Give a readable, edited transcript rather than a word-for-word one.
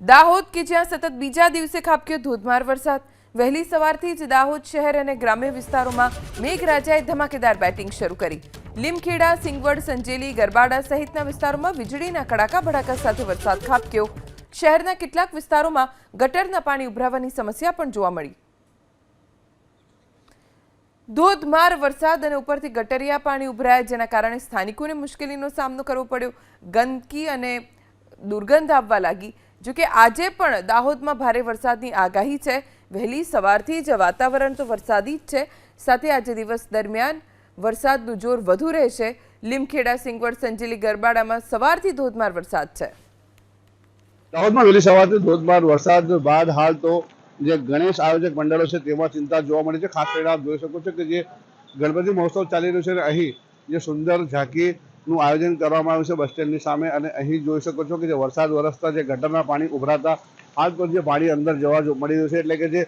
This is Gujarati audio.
દાહોદ કે જ્યાં સતત બીજા દિવસે ખાબક્યો ધોધમાર વરસાદ। વહેલી સવારથી જ દાહોદ શહેર અને ગ્રામ્ય વિસ્તારોમાં મેઘરાજાએ ધમાકેદાર બેટિંગ શરૂ કરી। લીમખેડા, સિંગવડ, સંજેલી, ગરબાડા સહિતના વિસ્તારોમાં વીજળીના કડાકા ભડાકા સાથે વરસાદ ખાબક્યો। શહેરના કેટલાક વિસ્તારોમાં ગટરના પાણી ઉભરાવાની સમસ્યા પણ જોવા મળી। ધોધમાર વરસાદ અને ઉપરથી ગટરિયા પાણી ઉભરાયા, જેના કારણે સ્થાનિકોને મુશ્કેલીનો સામનો કરવો પડ્યો। ગંદકી અને દુર્ગંધ આવવા લાગી। જો કે આજે પણ દાહોદમાં ભારે વરસાદની આગાહી છે। વહેલી સવારથી જ વાતાવરણ તો વરસાદી જ છે, સાથે આજે દિવસ દરમિયાન વરસાદનું જોર વધુ રહેશે। લીમખેડા, સિંગવડ, સંજેલી, ગરબાડામાં સવારથી ધોધમાર વરસાદ છે। દાહોદમાં વહેલી સવારથી ધોધમાર વરસાદ બાદ હાલ તો જે ગણેશ આયોજક મંડળો છે તેમાં ચિંતા જોવા મળી છે। ખાસ કરીને આપ જોઈ શકો છો કે જે ગણપતિ મહોત્સવ ચાલી રહ્યો છે અને અહીં જે સુંદર ઝાંકીનું આયોજન કરવામાં આવ્યું છે બસ સ્ટેન્ડની સામે, અને અહીં જોઈ શકો છો કે જે વરસાદ વરસતા જે ગટરના પાણી ઉભરાતા હાલ તો જે પાણી અંદર જવા મળી રહ્યું છે, એટલે કે જે